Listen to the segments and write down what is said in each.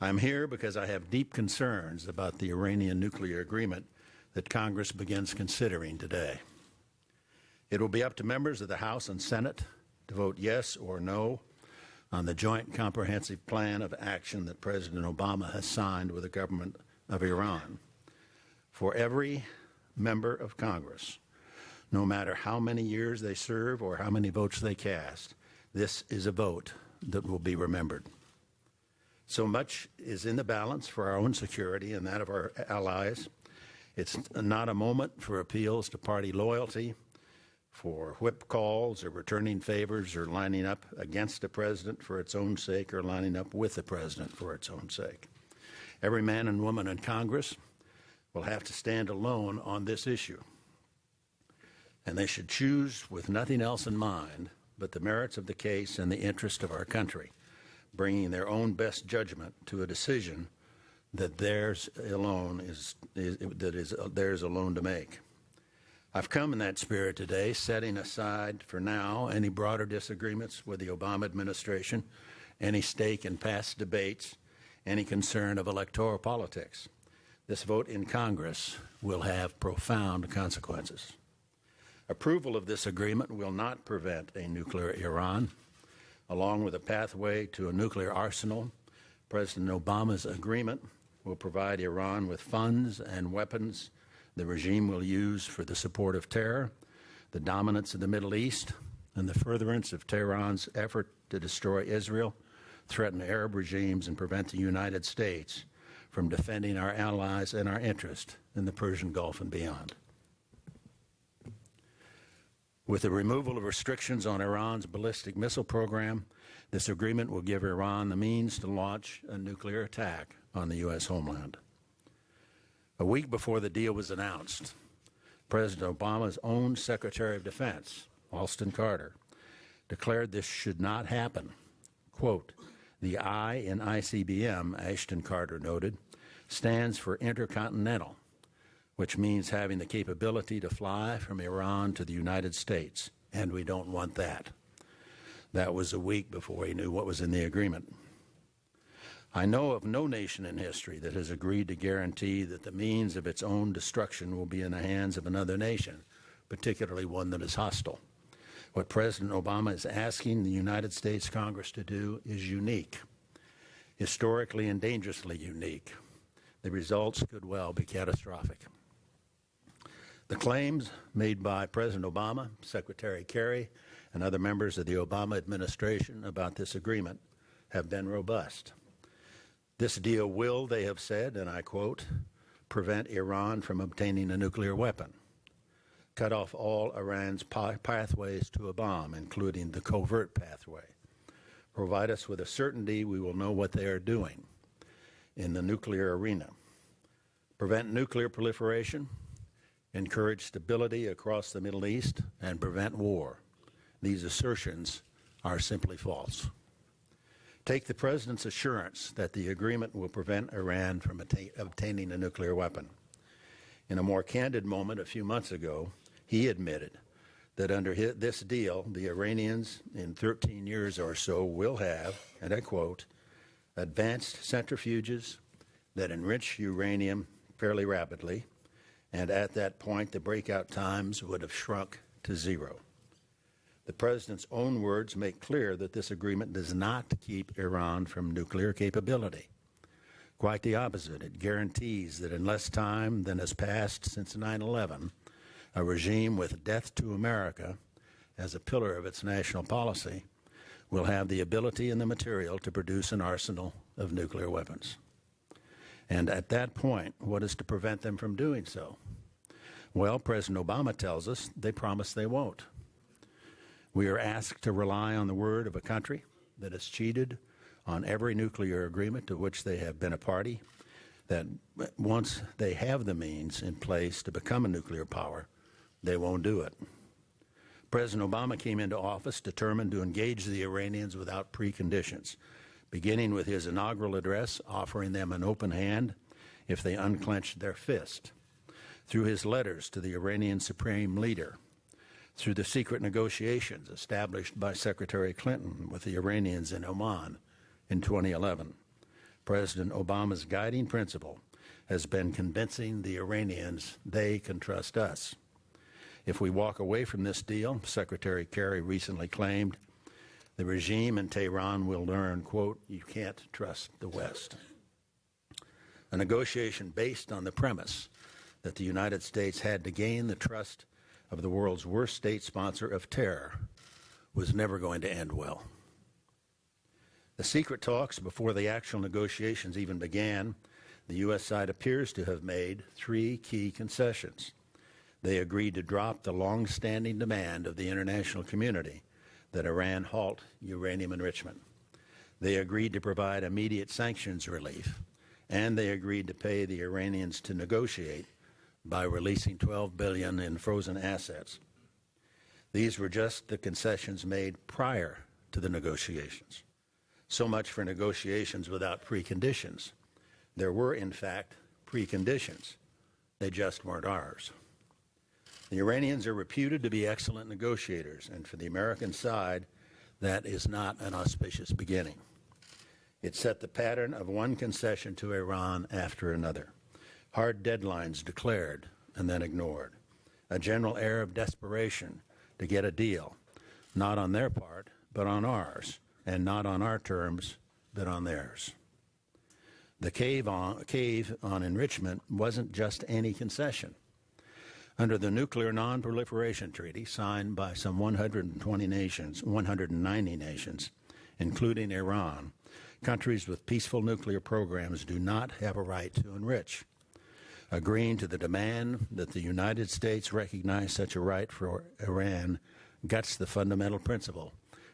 I'm here because I have deep concerns about the Iranian nuclear agreement that Congress begins considering today. It will be up to members of the House and Senate to vote yes or no on the Joint Comprehensive Plan of Action that President Obama has signed with the government of Iran. For every member of Congress, no matter how many years they serve or how many votes they cast, this is a vote that will be remembered. So much is in the balance for our own security and that of our allies. It's not a moment for appeals to party loyalty, for whip calls or returning favors or lining up against the president for its own sake or lining up with the president for its own sake. Every man and woman in Congress will have to stand alone on this issue. And they should choose with nothing else in mind but the merits of the case and the interest of our country, bringing their own best judgment to a decision that theirs alone is theirs alone to make. I've come in that spirit today, setting aside for now any broader disagreements with the Obama administration, any stake in past debates, any concern of electoral politics. This vote in Congress will have profound consequences. Approval of this agreement will not prevent a nuclear Iran. Along with a pathway to a nuclear arsenal, President Obama's agreement will provide Iran with funds and weapons the regime will use for the support of terror, the dominance of the Middle East, and the furtherance of Tehran's effort to destroy Israel, threaten Arab regimes, and prevent the United States from defending our allies and our interest in the Persian Gulf and beyond. With the removal of restrictions on Iran's ballistic missile program, this agreement will give Iran the means to launch a nuclear attack on the U.S. homeland. A week before the deal was announced, President Obama's own Secretary of Defense, Alston Carter, declared this should not happen. Quote, "The I in ICBM," Ashton Carter noted, stands for intercontinental, which means having the capability to fly from Iran to the United States, and we don't want that. That was a week before he knew what was in the agreement. I know of no nation in history that has agreed to guarantee that the means of its own destruction will be in the hands of another nation, particularly one that is hostile. What President Obama is asking the United States Congress to do is unique, historically and dangerously unique. The results could well be catastrophic. The claims made by President Obama, Secretary Kerry, and other members of the Obama administration about this agreement have been robust. This deal will, they have said, and I quote, "prevent Iran from obtaining a nuclear weapon, cut off all Iran's pathways to a bomb, including the covert pathway, provide us with a certainty we will know what they are doing in the nuclear arena, prevent nuclear proliferation, encourage stability across the Middle East, and prevent war." These assertions are simply false. Take the President's assurance that the agreement will prevent Iran from obtaining a nuclear weapon. In a more candid moment a few months ago, he admitted that under this deal, the Iranians in 13 years or so will have, and I quote, "advanced centrifuges that enrich uranium fairly rapidly, and at that point the breakout times would have shrunk to zero." The President's own words make clear that this agreement does not keep Iran from nuclear capability. Quite the opposite. It guarantees that in less time than has passed since 9/11, a regime with death to America as a pillar of its national policy will have the ability and the material to produce an arsenal of nuclear weapons. And at that point, what is to prevent them from doing so? Well, President Obama tells us they promise they won't. We are asked to rely on the word of a country that has cheated on every nuclear agreement to which they have been a party, that once they have the means in place to become a nuclear power, they won't do it. President Obama came into office determined to engage the Iranians without preconditions, beginning with his inaugural address offering them an open hand if they unclenched their fist, through his letters to the Iranian Supreme Leader, through the secret negotiations established by Secretary Clinton with the Iranians in Oman in 2011. President Obama's guiding principle has been convincing the Iranians they can trust us. If we walk away from this deal, Secretary Kerry recently claimed, the regime in Tehran will learn, quote, you can't trust the West. A negotiation based on the premise that the United States had to gain the trust of the world's worst state sponsor of terror was never going to end well. The secret talks before the actual negotiations even began, the U.S. side appears to have made three key concessions. They agreed to drop the long-standing demand of the international community that Iran halt uranium enrichment. They agreed to provide immediate sanctions relief, and they agreed to pay the Iranians to negotiate by releasing $12 billion in frozen assets. These were just the concessions made prior to the negotiations. So much for negotiations without preconditions. There were, in fact, preconditions. They just weren't ours. The Iranians are reputed to be excellent negotiators, and for the American side, that is not an auspicious beginning. It set the pattern of one concession to Iran after another. Hard deadlines declared and then ignored. A general air of desperation to get a deal, not on their part, but on ours, and not on our terms, but on theirs. The cave on enrichment wasn't just any concession. Under the Nuclear Non-Proliferation Treaty, signed by some 190 nations, including Iran, countries with peaceful nuclear programs do not have a right to enrich. Agreeing to the demand that the United States recognize such a right for Iran guts the fundamental principle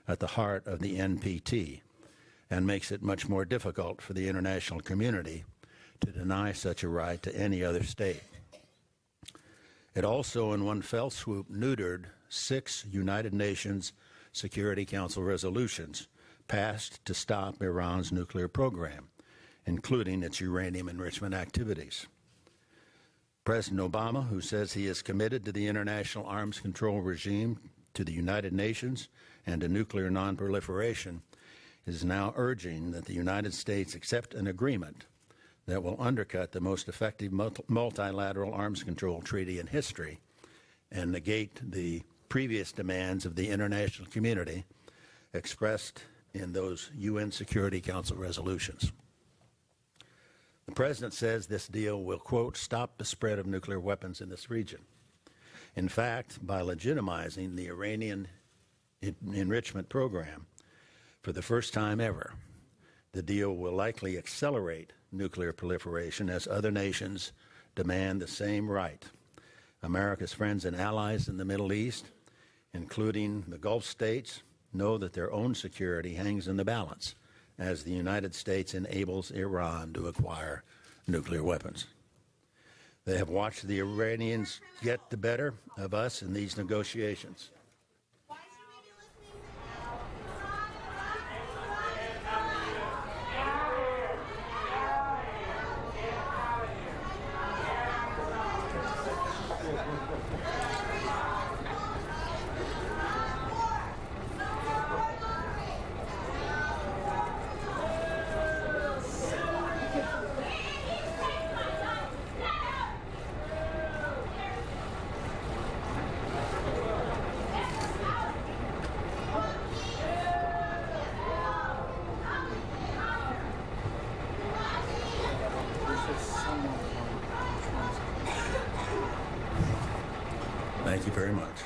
at the heart of the NPT and makes it much more difficult for the international community to deny such a right to any other state. It also, in one fell swoop, neutered 6 United Nations Security Council resolutions passed to stop Iran's nuclear program, including its uranium enrichment activities. President Obama, who says he is committed to the international arms control regime, to the United Nations, and to nuclear non-proliferation, is now urging that the United States accept an agreement that will undercut the most effective multilateral arms control treaty in history and negate the previous demands of the international community expressed in those UN Security Council resolutions. The President says this deal will, quote, stop the spread of nuclear weapons in this region. In fact, by legitimizing the Iranian enrichment program, for the first time ever, the deal will likely accelerate nuclear proliferation as other nations demand the same right. America's friends and allies in the Middle East, including the Gulf states, know that their own security hangs in the balance as the United States enables Iran to acquire nuclear weapons. They have watched the Iranians get the better of us in these negotiations. Thank you very much.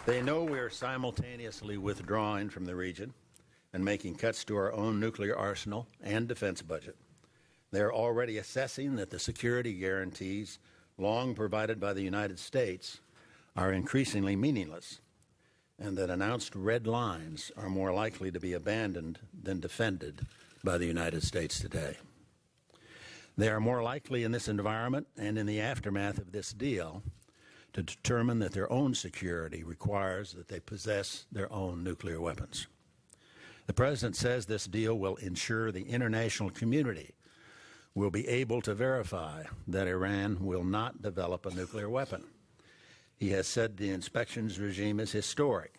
They know we are simultaneously withdrawing from the region and making cuts to our own nuclear arsenal and defense budget. They are already assessing that the security guarantees long provided by the United States are increasingly meaningless, and that announced red lines are more likely to be abandoned than defended by the United States today. They are more likely in this environment and in the aftermath of this deal to determine that their own security requires that they possess their own nuclear weapons. The President says this deal will ensure the international community will be able to verify that Iran will not develop a nuclear weapon. He has said the inspections regime is historic,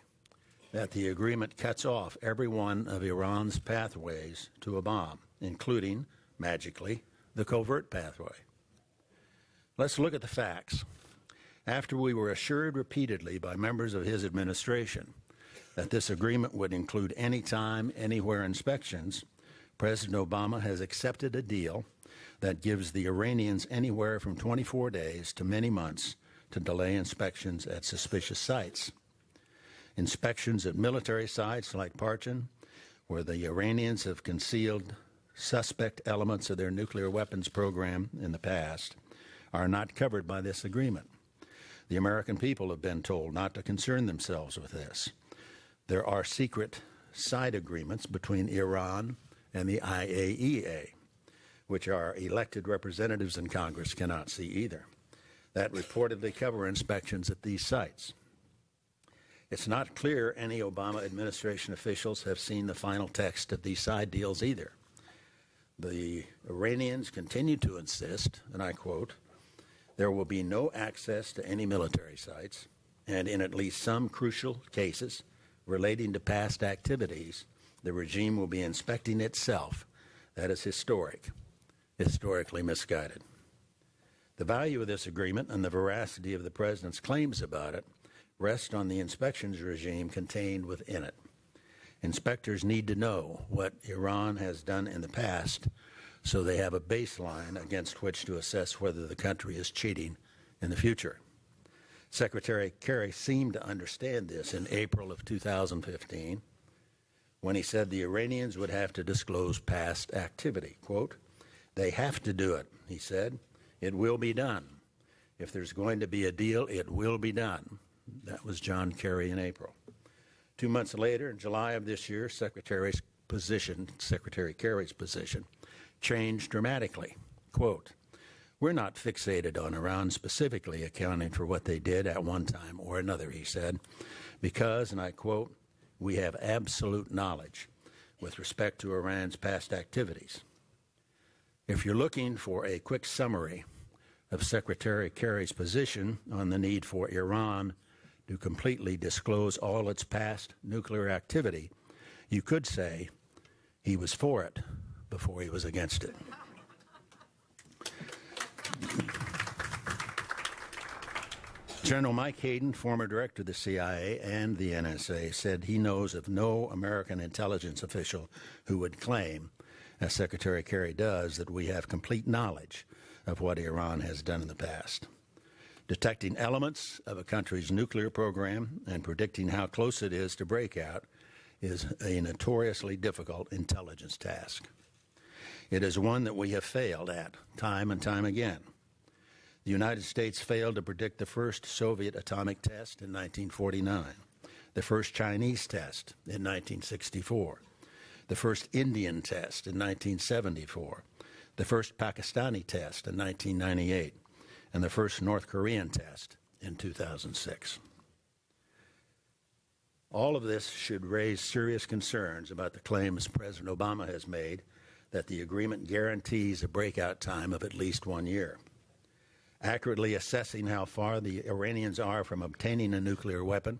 that the agreement cuts off every one of Iran's pathways to a bomb, including, magically, the covert pathway. Let's look at the facts. After we were assured repeatedly by members of his administration that this agreement would include anytime, anywhere inspections, President Obama has accepted a deal that gives the Iranians anywhere from 24 days to many months to delay inspections at suspicious sites. Inspections at military sites like Parchin, where the Iranians have concealed suspect elements of their nuclear weapons program in the past, are not covered by this agreement. The American people have been told not to concern themselves with this. There are secret side agreements between Iran and the IAEA, which our elected representatives in Congress cannot see either, that reportedly cover inspections at these sites. It's not clear any Obama administration officials have seen the final text of these side deals either. The Iranians continue to insist, and I quote, "There will be no access to any military sites, and in at least some crucial cases relating to past activities, the regime will be inspecting itself." That is historically misguided. The value of this agreement and the veracity of the President's claims about it rest on the inspections regime contained within it. Inspectors need to know what Iran has done in the past so they have a baseline against which to assess whether the country is cheating in the future. Secretary Kerry seemed to understand this in April of 2015 when he said the Iranians would have to disclose past activity. Quote, "They have to do it," he said. "It will be done. If there's going to be a deal, it will be done." That was John Kerry in April. 2 months later, in July of this year, Secretary Kerry's position changed dramatically. Quote, "We're not fixated on Iran specifically accounting for what they did at one time or another," he said, "because," and I quote, "we have absolute knowledge with respect to Iran's past activities." If you're looking for a quick summary of Secretary Kerry's position on the need for Iran to completely disclose all its past nuclear activity, you could say he was for it before he was against it. General Mike Hayden, former director of the CIA and the NSA, said he knows of no American intelligence official who would claim, as Secretary Kerry does, that we have complete knowledge of what Iran has done in the past. Detecting elements of a country's nuclear program and predicting how close it is to breakout is a notoriously difficult intelligence task. It is one that we have failed at time and time again. The United States failed to predict the first Soviet atomic test in 1949, the first Chinese test in 1964, the first Indian test in 1974, the first Pakistani test in 1998, and the first North Korean test in 2006. All of this should raise serious concerns about the claims President Obama has made that the agreement guarantees a breakout time of at least 1 year. Accurately assessing how far the Iranians are from obtaining a nuclear weapon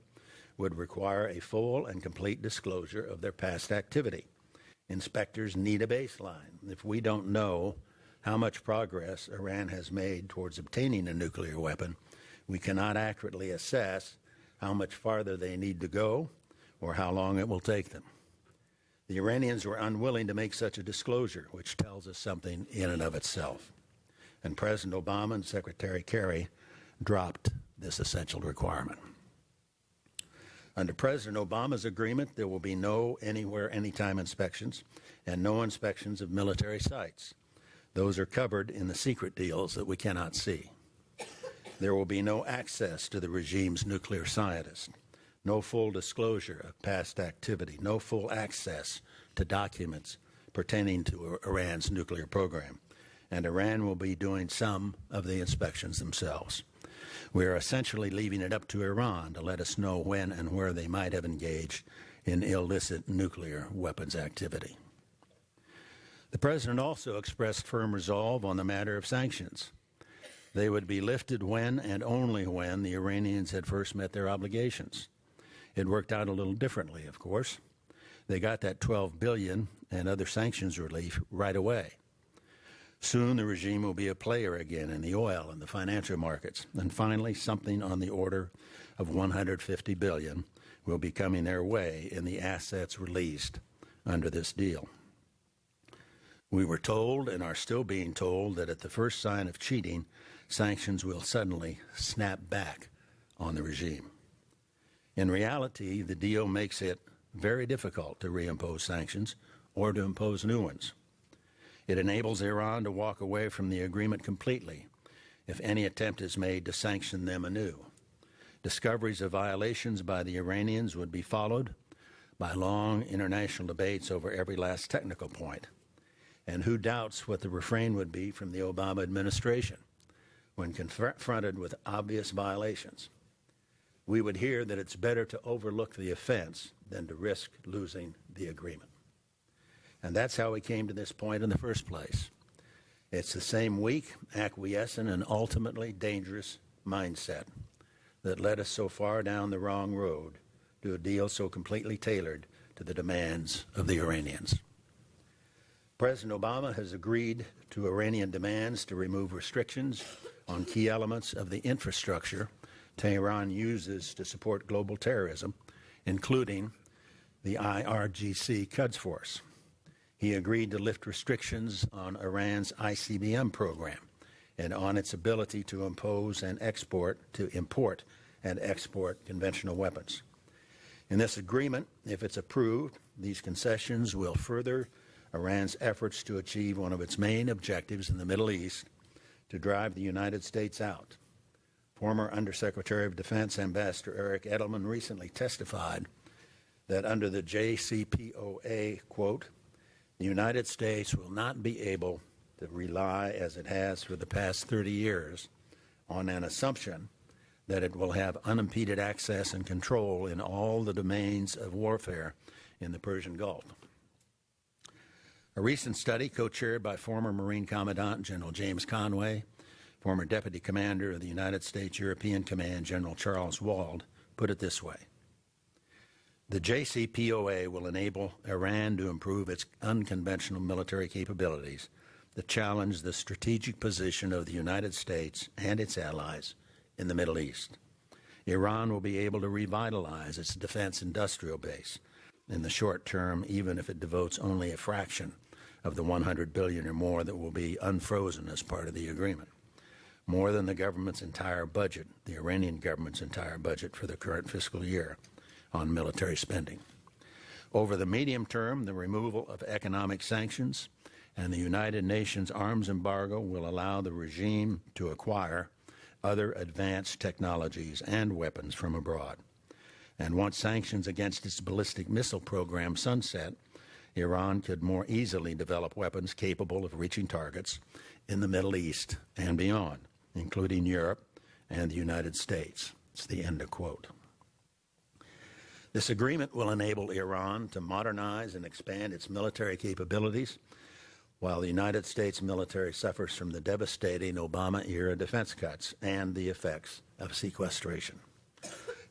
would require a full and complete disclosure of their past activity. Inspectors need a baseline. If we don't know how much progress Iran has made towards obtaining a nuclear weapon, we cannot accurately assess how much farther they need to go or how long it will take them. The Iranians were unwilling to make such a disclosure, which tells us something in and of itself. And President Obama and Secretary Kerry dropped this essential requirement. Under President Obama's agreement, there will be no anywhere, anytime inspections and no inspections of military sites. Those are covered in the secret deals that we cannot see. There will be no access to the regime's nuclear scientists, no full disclosure of past activity, no full access to documents pertaining to Iran's nuclear program, and Iran will be doing some of the inspections themselves. We are essentially leaving it up to Iran to let us know when and where they might have engaged in illicit nuclear weapons activity. The President also expressed firm resolve on the matter of sanctions. They would be lifted when and only when the Iranians had first met their obligations. It worked out a little differently, of course. They got that $12 billion and other sanctions relief right away. Soon the regime will be a player again in the oil and the financial markets. And finally, something on the order of $150 billion will be coming their way in the assets released under this deal. We were told and are still being told that at the first sign of cheating, sanctions will suddenly snap back on the regime. In reality, the deal makes it very difficult to reimpose sanctions or to impose new ones. It enables Iran to walk away from the agreement completely if any attempt is made to sanction them anew. Discoveries of violations by the Iranians would be followed by long international debates over every last technical point. And who doubts what the refrain would be from the Obama administration when confronted with obvious violations? We would hear that it's better to overlook the offense than to risk losing the agreement. And that's how we came to this point in the first place. It's the same weak, acquiescent, and ultimately dangerous mindset that led us so far down the wrong road to a deal so completely tailored to the demands of the Iranians. President Obama has agreed to Iranian demands to remove restrictions on key elements of the infrastructure Tehran uses to support global terrorism, including the IRGC Quds Force. He agreed to lift restrictions on Iran's ICBM program and on its ability to import and export conventional weapons. In this agreement, if it's approved, these concessions will further Iran's efforts to achieve one of its main objectives in the Middle East, to drive the United States out. Former Undersecretary of Defense Ambassador Eric Edelman recently testified that under the JCPOA, quote, the United States will not be able to rely, as it has for the past 30 years, on an assumption that it will have unimpeded access and control in all the domains of warfare in the Persian Gulf. A recent study co-chaired by former Marine Commandant General James Conway, former Deputy Commander of the United States European Command General Charles Wald, put it this way. The JCPOA will enable Iran to improve its unconventional military capabilities to challenge the strategic position of the United States and its allies in the Middle East. Iran will be able to revitalize its defense industrial base in the short term, even if it devotes only a fraction of the $100 billion or more that will be unfrozen as part of the agreement. More than the government's entire budget, the Iranian government's entire budget for the current fiscal year on military spending. Over the medium term, the removal of economic sanctions and the United Nations arms embargo will allow the regime to acquire other advanced technologies and weapons from abroad. And once sanctions against its ballistic missile program sunset, Iran could more easily develop weapons capable of reaching targets in the Middle East and beyond, including Europe and the United States. It's the end of quote. This agreement will enable Iran to modernize and expand its military capabilities while the United States military suffers from the devastating Obama-era defense cuts and the effects of sequestration.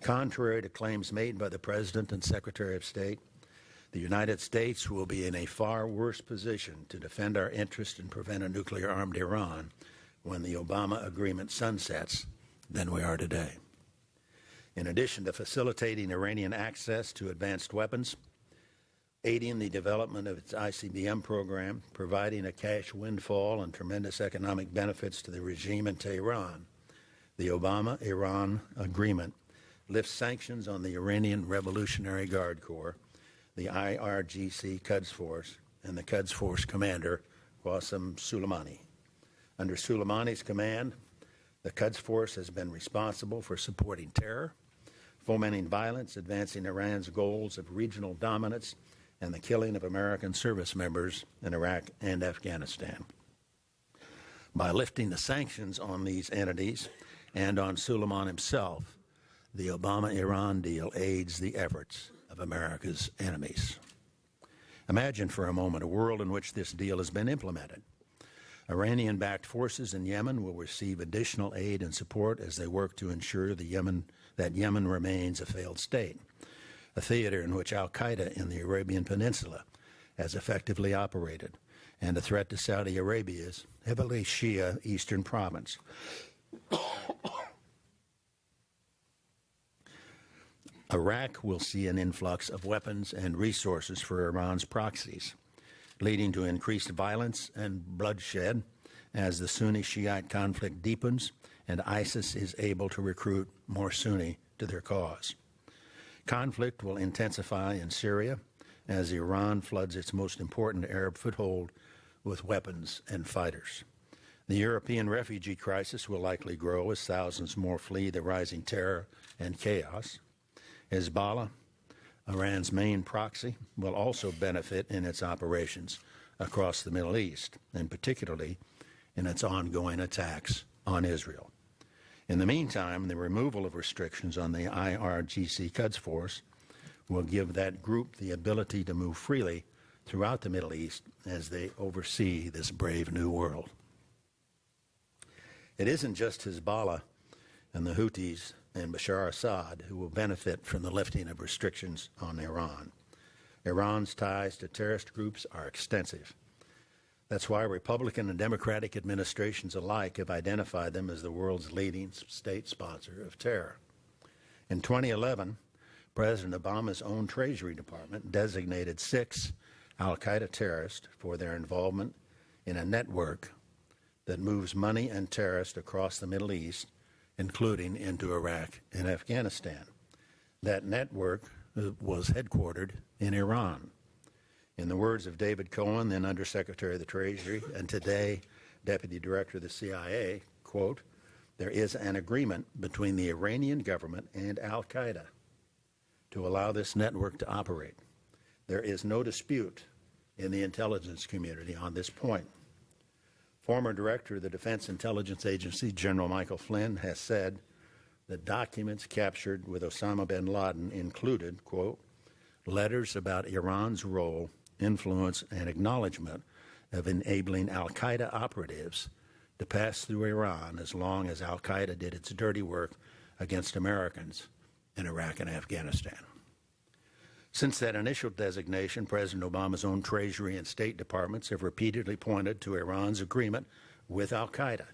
Contrary to claims made by the President and Secretary of State, the United States will be in a far worse position to defend our interest and prevent a nuclear-armed Iran when the Obama agreement sunsets than we are today. In addition to facilitating Iranian access to advanced weapons, aiding the development of its ICBM program, providing a cash windfall and tremendous economic benefits to the regime in Tehran, the Obama-Iran agreement lifts sanctions on the Iranian Revolutionary Guard Corps, the IRGC Quds Force, and the Quds Force commander, Qasem Soleimani. Under Soleimani's command, the Quds Force has been responsible for supporting terror, fomenting violence, advancing Iran's goals of regional dominance, and the killing of American service members in Iraq and Afghanistan. By lifting the sanctions on these entities and on Soleimani himself, the Obama-Iran deal aids the efforts of America's enemies. Imagine for a moment a world in which this deal has been implemented. Iranian-backed forces in Yemen will receive additional aid and support as they work to ensure that Yemen remains a failed state, a theater in which al-Qaeda in the Arabian Peninsula has effectively operated, and a threat to Saudi Arabia's heavily Shia eastern province. Iraq will see an influx of weapons and resources for Iran's proxies, leading to increased violence and bloodshed as the Sunni Shiite conflict deepens and ISIS is able to recruit more Sunni to their cause. Conflict will intensify in Syria as Iran floods its most important Arab foothold with weapons and fighters. The European refugee crisis will likely grow as thousands more flee the rising terror and chaos. Hezbollah, Iran's main proxy, will also benefit in its operations across the Middle East, and particularly in its ongoing attacks on Israel. In the meantime, the removal of restrictions on the IRGC Quds Force will give that group the ability to move freely throughout the Middle East as they oversee this brave new world. It isn't just Hezbollah and the Houthis and Bashar Assad who will benefit from the lifting of restrictions on Iran. Iran's ties to terrorist groups are extensive. That's why Republican and Democratic administrations alike have identified them as the world's leading state sponsor of terror. In 2011, President Obama's own Treasury Department designated 6 al-Qaeda terrorists for their involvement in a network that moves money and terrorists across the Middle East, including into Iraq and Afghanistan. That network was headquartered in Iran. In the words of David Cohen, then Undersecretary of the Treasury, and today Deputy Director of the CIA, quote, "There is an agreement between the Iranian government and al-Qaeda to allow this network to operate. There is no dispute in the intelligence community on this point." Former Director of the Defense Intelligence Agency, General Michael Flynn, has said the documents captured with Osama bin Laden included, quote, "letters about Iran's role, influence, and acknowledgement of enabling al-Qaeda operatives to pass through Iran as long as al-Qaeda did its dirty work against Americans in Iraq and Afghanistan." Since that initial designation, President Obama's own Treasury and State Departments have repeatedly pointed to Iran's agreement with al-Qaeda,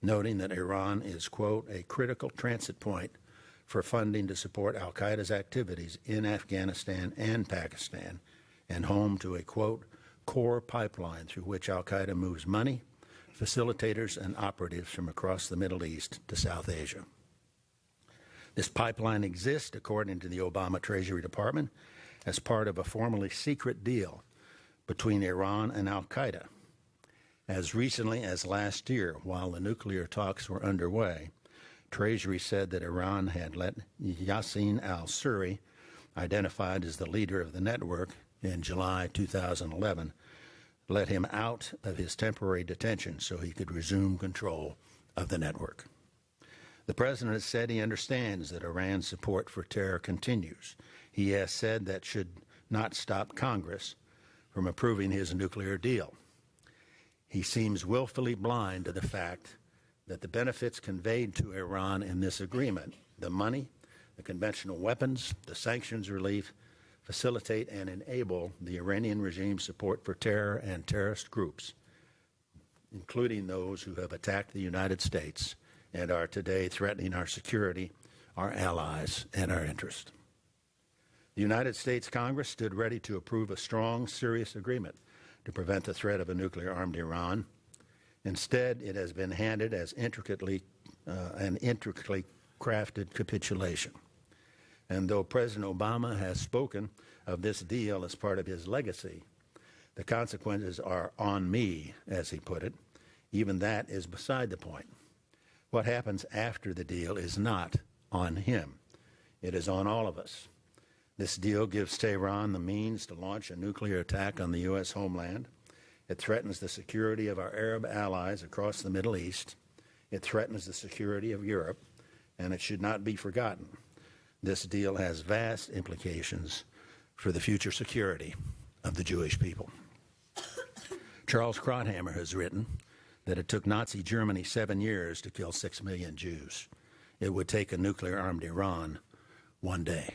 noting that Iran is, quote, "a critical transit point for funding to support al-Qaeda's activities in Afghanistan and Pakistan, and home to a, quote, "core pipeline through which al-Qaeda moves money, facilitators, and operatives from across the Middle East to South Asia." This pipeline exists, according to the Obama Treasury Department, as part of a formerly secret deal between Iran and al-Qaeda. As recently as last year, while the nuclear talks were underway, Treasury said that Iran had let Yassin al-Suri, identified as the leader of the network in July 2011, let him out of his temporary detention so he could resume control of the network. The President has said he understands that Iran's support for terror continues. He has said that should not stop Congress from approving his nuclear deal. He seems willfully blind to the fact that the benefits conveyed to Iran in this agreement, the money, the conventional weapons, the sanctions relief, facilitate and enable the Iranian regime's support for terror and terrorist groups, including those who have attacked the United States and are today threatening our security, our allies, and our interest. The United States Congress stood ready to approve a strong, serious agreement to prevent the threat of a nuclear-armed Iran. Instead, it has been handed as intricately crafted capitulation. And though President Obama has spoken of this deal as part of his legacy, the consequences are on me, as he put it. Even that is beside the point. What happens after the deal is not on him. It is on all of us. This deal gives Tehran the means to launch a nuclear attack on the U.S. homeland. It threatens the security of our Arab allies across the Middle East. It threatens the security of Europe, and it should not be forgotten. This deal has vast implications for the future security of the Jewish people. Charles Krauthammer has written, that it took Nazi Germany 7 years to kill 6 million Jews. It would take a nuclear-armed Iran one day.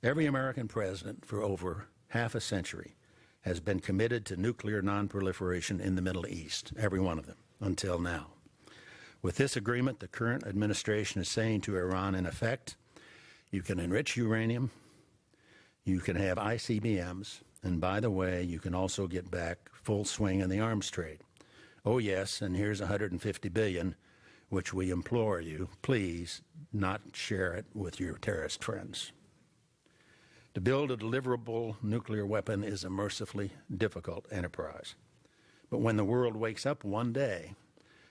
Every American president for over half a century has been committed to nuclear nonproliferation in the Middle East, every one of them, until now. With this agreement, the current administration is saying to Iran, in effect, you can enrich uranium, you can have ICBMs, and by the way, you can also get back full swing in the arms trade. Oh yes, and here's $150 billion, which we implore you, please not share it with your terrorist friends. To build a deliverable nuclear weapon is a mercifully difficult enterprise. But when the world wakes up one day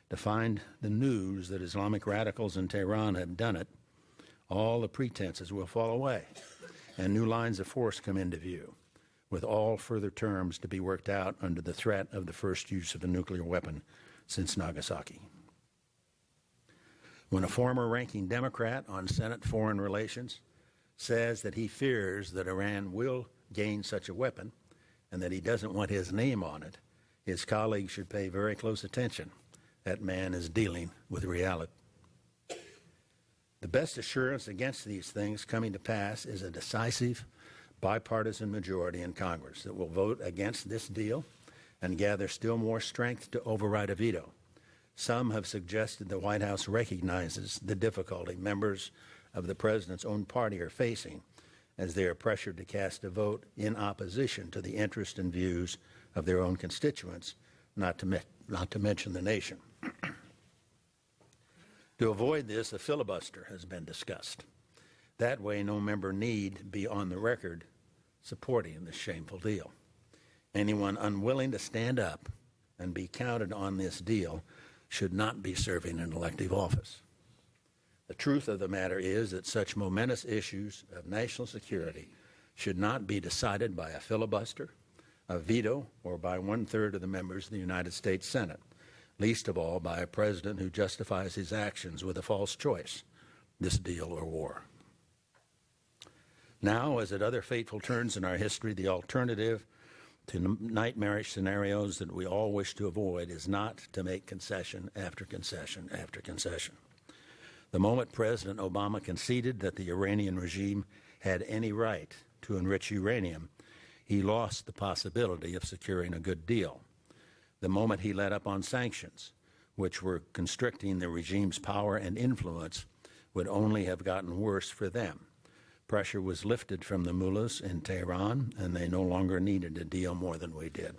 to find the news that Islamic radicals in Tehran have done it, all the pretenses will fall away, and new lines of force come into view, with all further terms to be worked out under the threat of the first use of a nuclear weapon since Nagasaki. When a former ranking Democrat on Senate Foreign Relations says that he fears that Iran will gain such a weapon and that he doesn't want his name on it, his colleagues should pay very close attention. That man is dealing with reality. The best assurance against these things coming to pass is a decisive bipartisan majority in Congress that will vote against this deal and gather still more strength to override a veto. Some have suggested the White House recognizes the difficulty members of the president's own party are facing as they are pressured to cast a vote in opposition to the interests and views of their own constituents, not to mention the nation. To avoid this, a filibuster has been discussed. That way, no member need be on the record supporting this shameful deal. Anyone unwilling to stand up and be counted on this deal should not be serving an elective office. The truth of the matter is that such momentous issues of national security should not be decided by a filibuster, a veto, or by 1/3 of the members of the United States Senate, least of all by a president who justifies his actions with a false choice, this deal or war. Now, as at other fateful turns in our history, the alternative to nightmarish scenarios that we all wish to avoid is not to make concession after concession after concession. The moment President Obama conceded that the Iranian regime had any right to enrich uranium, he lost the possibility of securing a good deal. The moment he let up on sanctions, which were constricting the regime's power and influence, would only have gotten worse for them. Pressure was lifted from the mullahs in Tehran, and they no longer needed a deal more than we did.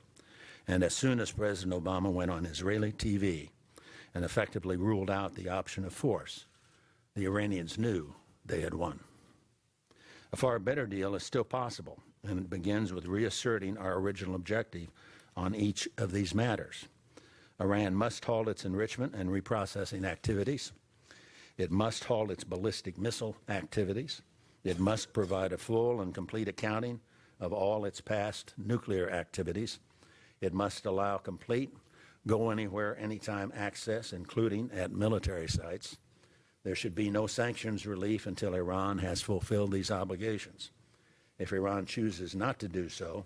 And as soon as President Obama went on Israeli TV and effectively ruled out the option of force, the Iranians knew they had won. A far better deal is still possible, and it begins with reasserting our original objective on each of these matters. Iran must halt its enrichment and reprocessing activities. It must halt its ballistic missile activities. It must provide a full and complete accounting of all its past nuclear activities. It must allow complete go-anywhere, anytime access, including at military sites. There should be no sanctions relief until Iran has fulfilled these obligations. If Iran chooses not to do so,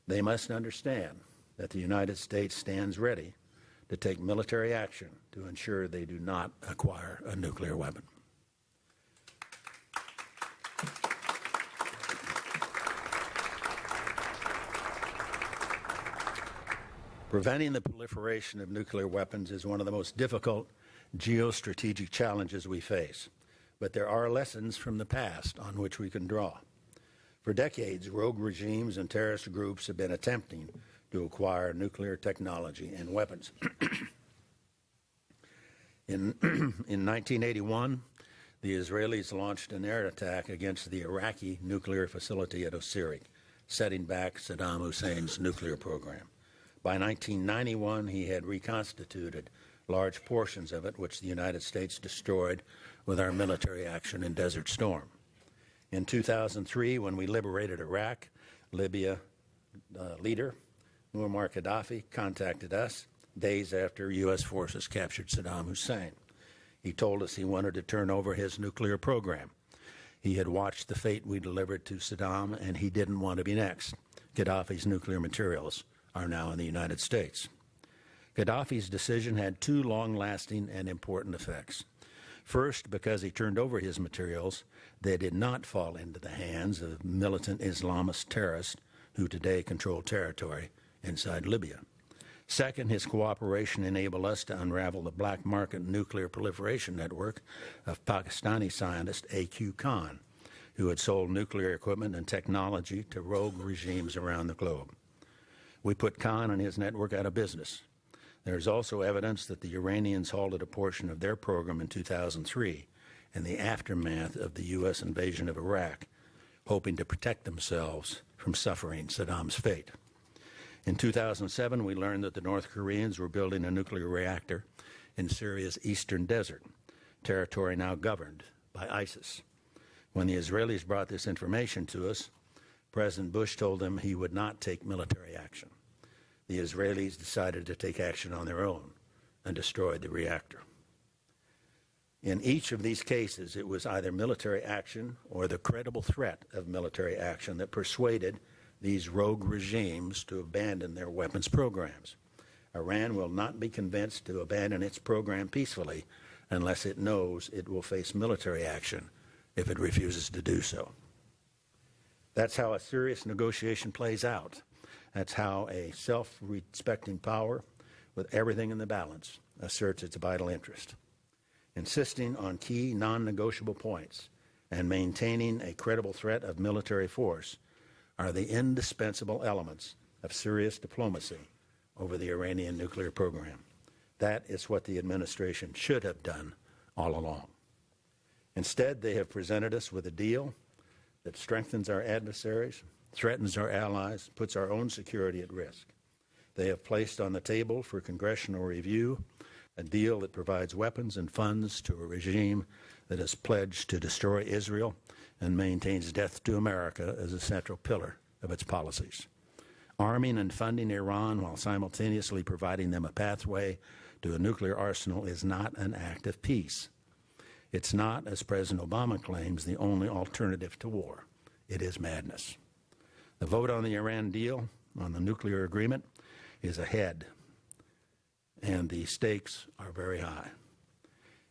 they must understand that the United States stands ready to take military action to ensure they do not acquire a nuclear weapon. Preventing the proliferation of nuclear weapons is one of the most difficult geostrategic challenges we face, but there are lessons from the past on which we can draw. For decades, rogue regimes and terrorist groups have been attempting to acquire nuclear technology and weapons. In 1981, the Israelis launched an air attack against the Iraqi nuclear facility at Osirik, setting back Saddam Hussein's nuclear program. By 1991, he had reconstituted large portions of it, which the United States destroyed with our military action in Desert Storm. In 2003, when we liberated Iraq, Libya leader Muammar Gaddafi contacted us days after U.S. forces captured Saddam Hussein. He told us he wanted to turn over his nuclear program. He had watched the fate we delivered to Saddam, and he didn't want to be next. Gaddafi's nuclear materials are now in the United States. Gaddafi's decision had two long-lasting and important effects. First, because he turned over his materials, they did not fall into the hands of militant Islamist terrorists who today control territory inside Libya. Second, his cooperation enabled us to unravel the black market nuclear proliferation network of Pakistani scientist A.Q. Khan, who had sold nuclear equipment and technology to rogue regimes around the globe. We put Khan and his network out of business. There is also evidence that the Iranians halted a portion of their program in 2003 in the aftermath of the U.S. invasion of Iraq, hoping to protect themselves from suffering Saddam's fate. In 2007, we learned that the North Koreans were building a nuclear reactor in Syria's eastern desert, territory now governed by ISIS. When the Israelis brought this information to us, President Bush told them he would not take military action. The Israelis decided to take action on their own and destroyed the reactor. In each of these cases, it was either military action or the credible threat of military action that persuaded these rogue regimes to abandon their weapons programs. Iran will not be convinced to abandon its program peacefully unless it knows it will face military action if it refuses to do so. That's how a serious negotiation plays out. That's how a self-respecting power with everything in the balance asserts its vital interest. Insisting on key non-negotiable points and maintaining a credible threat of military force are the indispensable elements of serious diplomacy over the Iranian nuclear program. That is what the administration should have done all along. Instead, they have presented us with a deal that strengthens our adversaries, threatens our allies, puts our own security at risk. They have placed on the table for congressional review a deal that provides weapons and funds to a regime that has pledged to destroy Israel and maintains death to America as a central pillar of its policies. Arming and funding Iran while simultaneously providing them a pathway to a nuclear arsenal is not an act of peace. It's not, as President Obama claims, the only alternative to war. It is madness. The vote on the Iran deal, on the nuclear agreement, is ahead, and the stakes are very high.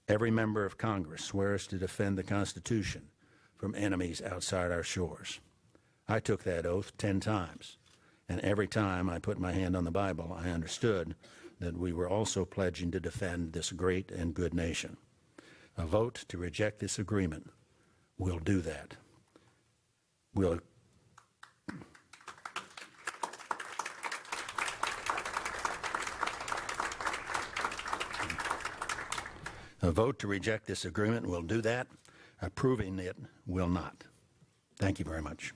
Every member of Congress swears to defend the Constitution from enemies outside our shores. I took that oath 10 times, and every time I put my hand on the Bible, I understood that we were also pledging to defend this great and good nation. A vote to reject this agreement will do that. A vote to reject this agreement will do that. Approving it will not. Thank you very much.